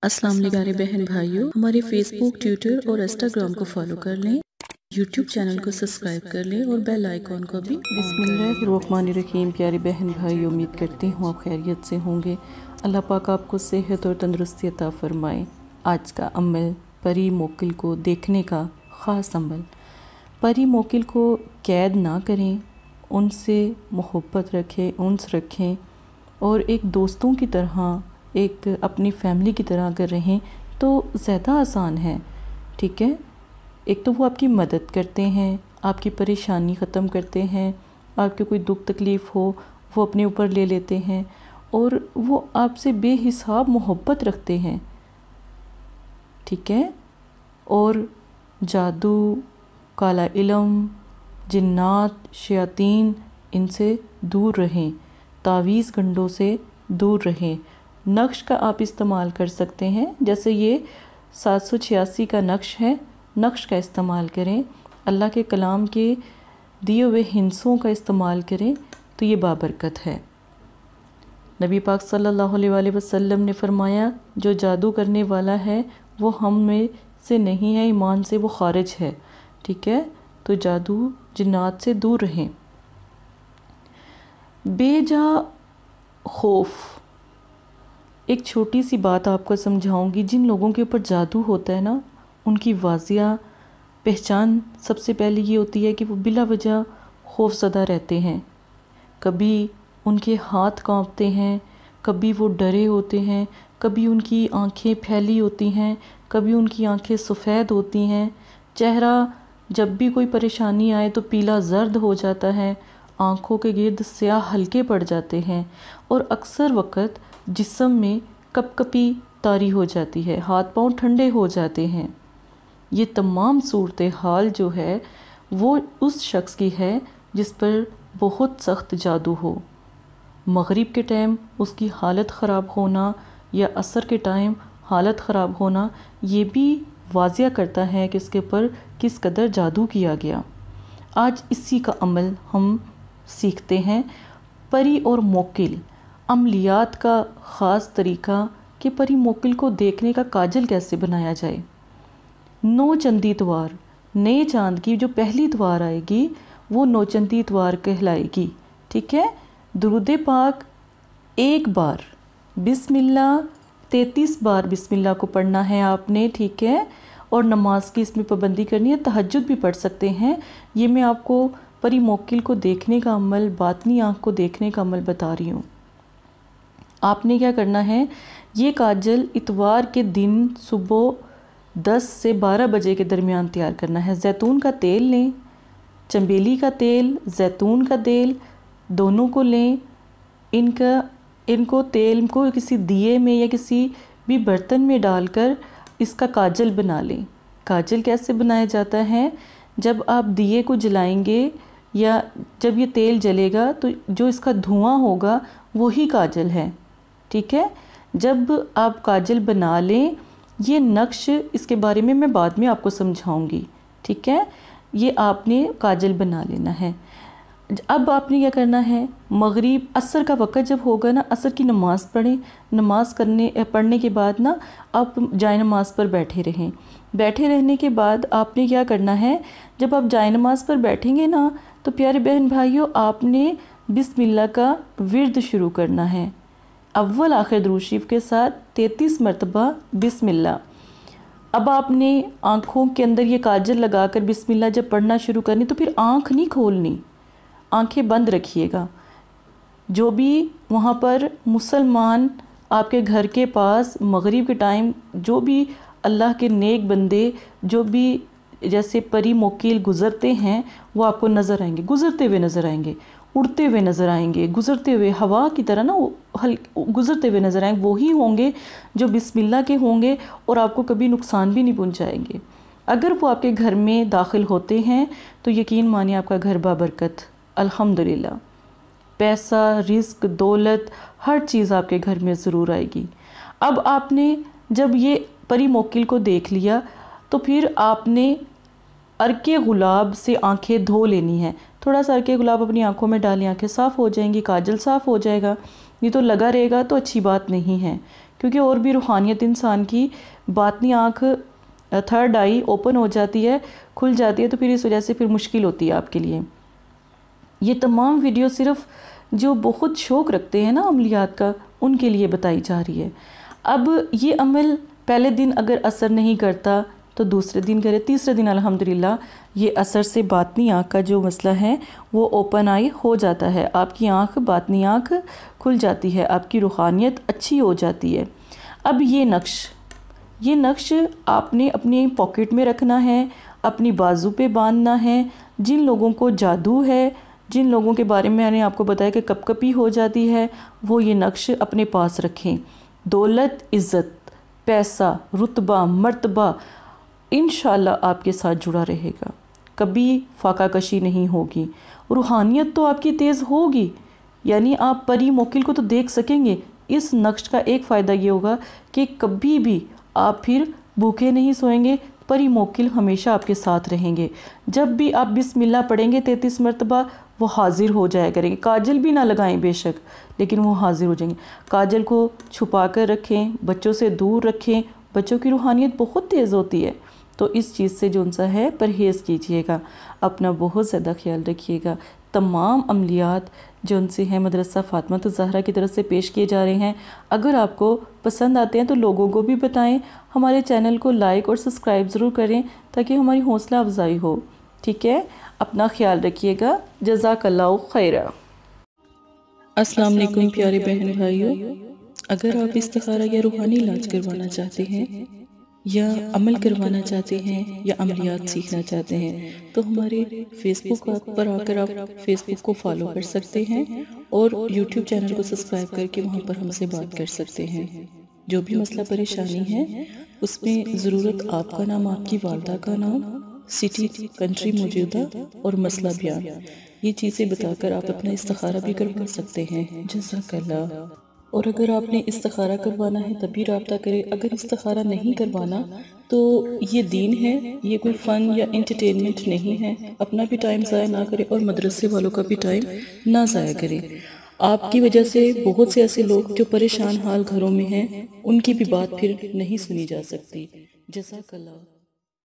السلام علیکم پیارے بہن بھائیوں، ہمارے فیس بک، ٹویٹر اور انسٹاگرام کو فالو کر لیں، یوٹیوب چینل کو سبسکرائب کر لیں اور بیل آئیکن کو بھی بسم اللہ الرحمن الرحیم۔ پیارے بہن بھائی، امید کرتے ہوں آپ خیریت سے ہوں گے۔ اللہ پاک آپ کو صحت اور تندرستی عطا فرمائے۔ آج کا عمل پری موکل کو دیکھنے کا خاص عمل۔ پری موکل کو قید نہ کریں، ان سے محبت رکھیں، انس رکھیں اور ایک دوستوں کی طرح، ایک اپنی فیملی کی طرح اگر رہیں تو زیادہ آسان ہے، ٹھیک ہے۔ ایک تو وہ آپ کی مدد کرتے ہیں، آپ کی پریشانی ختم کرتے ہیں، آپ کے کوئی دکھ تکلیف ہو وہ اپنے اوپر لے لیتے ہیں اور وہ آپ سے بے حساب محبت رکھتے ہیں، ٹھیک ہے۔ اور جادو، کالا علم، جنات، شیاطین، ان سے دور رہیں، تعویذ گنڈوں سے دور رہیں۔ نقش کا آپ استعمال کر سکتے ہیں، جیسے یہ 786 کا نقش ہے، نقش کا استعمال کریں۔ اللہ کے کلام کے دیے ہوئے ہندسوں کا استعمال کریں تو یہ بابرکت ہے۔ نبی پاک صلی اللہ علیہ وآلہ وسلم نے فرمایا، جو جادو کرنے والا ہے وہ ہم میں سے نہیں ہے، ایمان سے وہ خارج ہے، ٹھیک ہے۔ تو جادو، جنات سے دور رہیں۔ بے جا خوف، ایک چھوٹی سی بات آپ کو سمجھاؤں گی۔ جن لوگوں کے اوپر جادو ہوتا ہے نا، ان کی واضح پہچان سب سے پہلے یہ ہوتی ہے کہ وہ بلا وجہ خوف زدہ رہتے ہیں۔ کبھی ان کے ہاتھ کانپتے ہیں، کبھی وہ ڈرے ہوتے ہیں، کبھی ان کی آنکھیں پھیلی ہوتی ہیں، کبھی ان کی آنکھیں سفید ہوتی ہیں، چہرہ جب بھی کوئی پریشانی آئے تو پیلا زرد ہو جاتا ہے، آنکھوں کے گرد سیاہ حلقے پڑ جاتے ہیں اور اکثر وقت جسم میں کپ کپی طاری ہو جاتی ہے، ہاتھ پاؤں ٹھنڈے ہو جاتے ہیں۔ یہ تمام صورتحال جو ہے وہ اس شخص کی ہے جس پر بہت سخت جادو ہو۔ مغرب کے ٹائم اس کی حالت خراب ہونا یا عصر کے ٹائم حالت خراب ہونا، یہ بھی واضح کرتا ہے کہ اس کے اوپر کس قدر جادو کیا گیا۔ آج اسی کا عمل ہم سیکھتے ہیں۔ پری اور موکل عملیات کا خاص طریقہ کہ پری موکل کو دیکھنے کا کاجل کیسے بنایا جائے۔ 9 چندی اتوار، نئے چاند کی جو پہلی اتوار آئے گی وہ 9 چندی اتوار کہلائے گی، ٹھیک ہے۔ درود پاک ایک بار، بسم اللہ 33 بار بسم اللہ کو پڑھنا ہے آپ نے، ٹھیک ہے۔ اور نماز کی اس میں پابندی کرنی ہے، تہجد بھی پڑھ سکتے ہیں۔ یہ میں آپ کو پری موکل کو دیکھنے کا عمل، باطنی آنکھ کو دیکھنے کا عمل بتا رہی ہوں۔ آپ نے کیا کرنا ہے، یہ کاجل اتوار کے دن صبح 10 سے 12 بجے کے درمیان تیار کرنا ہے۔ زیتون کا تیل لیں، چنبیلی کا تیل، زیتون کا تیل، دونوں کو لیں۔ ان کو تیل کو کسی دیے میں یا کسی بھی برتن میں ڈال کر اس کا کاجل بنا لیں۔ کاجل کیسے بنایا جاتا ہے، جب آپ دیے کو جلائیں گے یا جب یہ تیل جلے گا تو جو اس کا دھواں ہوگا وہی کاجل ہے، ٹھیک ہے۔ جب آپ کاجل بنا لیں، یہ نقش اس کے بارے میں بعد میں آپ کو سمجھاؤں گی، ٹھیک ہے۔ یہ آپ نے کاجل بنا لینا ہے۔ اب آپ نے کیا کرنا ہے، مغرب عصر کا وقت جب ہوگا نا، عصر کی نماز پڑھیں۔ نماز پڑھنے کے بعد نا آپ جائے نماز پر بیٹھے رہیں۔ بیٹھے رہنے کے بعد آپ نے کیا کرنا ہے، جب آپ جائے نماز پر بیٹھیں گے نا تو پیارے بہن بھائیوں، آپ نے بسم اللہ کا ورد شروع کرنا ہے، اول آخر درود شریف کے ساتھ 33 مرتبہ بسم اللہ۔ اب آپ نے آنکھوں کے اندر یہ کاجل لگا کر بسم اللہ جب پڑھنا شروع کرنی تو پھر آنکھ نہیں کھولنی، آنکھیں بند رکھیے گا۔ جو بھی وہاں پر مسلمان آپ کے گھر کے پاس مغرب کے ٹائم، جو بھی اللہ کے نیک بندے، جو بھی جیسے پری موکل گزرتے ہیں وہ آپ کو نظر آئیں گے، گزرتے ہوئے نظر آئیں گے، اڑتے ہوئے نظر آئیں گے، گزرتے ہوئے ہوا کی طرح نا گزرتے ہوئے نظر آئیں گے۔ وہی ہوں گے جو بسم اللہ کے ہوں گے اور آپ کو کبھی نقصان بھی نہیں پہنچائیں گے۔ اگر وہ آپ کے گھر میں داخل ہوتے ہیں تو یقین مانیے آپ کا گھر بابرکت، الحمدللہ، پیسہ، رزق، دولت، ہر چیز آپ کے گھر میں ضرور آئے گی۔ اب آپ نے جب یہ پری موکل کو دیکھ لیا تو پھر آپ نے عرق گلاب سے آنکھیں دھو لینی ہے۔ تھوڑا سا عرق گلاب اپنی آنکھوں میں ڈالیں، آنکھیں صاف ہو جائیں گی، کاجل صاف ہو جائے گا۔ یہ تو لگا رہے گا تو اچھی بات نہیں ہے، کیونکہ اور بھی روحانیت انسان کی باطنی آنکھ تھرڈ آئی اوپن ہو جاتی ہے، کھل جاتی ہے، تو پھر اس وجہ سے پھر مشکل ہوتی ہے آپ کے لیے۔ یہ تمام ویڈیو صرف جو بہت شوق رکھتے ہیں نا عملیات کا، ان کے لیے بتائی جا رہی ہے۔ اب یہ عمل پہلے دن اگر اثر نہیں کرتا تو دوسرے دن کرے، تیسرے دن الحمدللہ یہ اثر سے باطنی آنکھ کا جو مسئلہ ہے وہ اوپن آئی ہو جاتا ہے، آپ کی آنکھ باطنی آنکھ کھل جاتی ہے، آپ کی روحانیت اچھی ہو جاتی ہے۔ اب یہ نقش آپ نے اپنی پاکٹ میں رکھنا ہے، اپنی بازو پہ باندھنا ہے۔ جن لوگوں کو جادو ہے، جن لوگوں کے بارے میں نے آپ کو بتایا کہ کپ کپی ہو جاتی ہے، وہ یہ نقش اپنے پاس رکھیں۔ دولت، عزت، پیسہ، رتبہ، مرتبہ انشاءاللہ آپ کے ساتھ جڑا رہے گا، کبھی فاقہ کشی نہیں ہوگی، روحانیت تو آپ کی تیز ہوگی، یعنی آپ پری موکل کو تو دیکھ سکیں گے۔ اس نقش کا ایک فائدہ یہ ہوگا کہ کبھی بھی آپ پھر بھوکے نہیں سوئیں گے، پری موکل ہمیشہ آپ کے ساتھ رہیں گے۔ جب بھی آپ بسم اللہ پڑھیں گے 33 مرتبہ، وہ حاضر ہو جایا کریں گے، کاجل بھی نہ لگائیں بے شک، لیکن وہ حاضر ہو جائیں گے۔ کاجل کو چھپا کر رکھیں، بچوں سے دور رکھیں، بچوں کی روحانیت بہت تیز ہوتی ہے، تو اس چیز سے جو سا ہے پرہیز کیجئے گا، اپنا بہت زیادہ خیال رکھیے گا۔ تمام عملیات جو ان سے ہیں مدرسہ فاطمہ الزہرا کی طرف سے پیش کیے جا رہے ہیں، اگر آپ کو پسند آتے ہیں تو لوگوں کو بھی بتائیں، ہمارے چینل کو لائک اور سبسکرائب ضرور کریں تاکہ ہماری حوصلہ افزائی ہو، ٹھیک ہے؟ اپنا خیال رکھیے گا، جزاک اللہ خیرہ۔ السلام علیکم پیارے بہن بھائیوں، اگر آپ استخارہ یا روحانی علاج کروانا چاہتے ہیں یا عمل کروانا چاہتے ہیں یا عملیات سیکھنا چاہتے ہیں تو ہمارے فیس بک پر آ کر آپ فیس بک کو فالو کر سکتے ہیں اور یوٹیوب چینل کو سبسکرائب کر کے وہاں پر ہم سے بات کر سکتے ہیں۔ جو بھی مسئلہ پریشانی ہے اس میں ضرورت آپ کا نام، آپ کی والدہ کا نام، سٹی، کنٹری موجودہ اور مسئلہ بیان، یہ چیزیں بتا کر آپ اپنا استخارہ بھی کروا سکتے ہیں۔ جزاک اللہ۔ اور اگر آپ نے استخارہ کروانا ہے تبھی رابطہ کریں، اگر استخارہ نہیں کروانا تو یہ دین ہے، یہ کوئی فن یا انٹرٹینمنٹ نہیں ہے، اپنا بھی ٹائم ضائع نہ کریں اور مدرسے والوں کا بھی ٹائم نہ ضائع کریں۔ آپ کی وجہ سے بہت سے ایسے لوگ جو پریشان حال گھروں میں ہیں، ان کی بھی بات پھر نہیں سنی جا سکتی۔ جزاک اللہ۔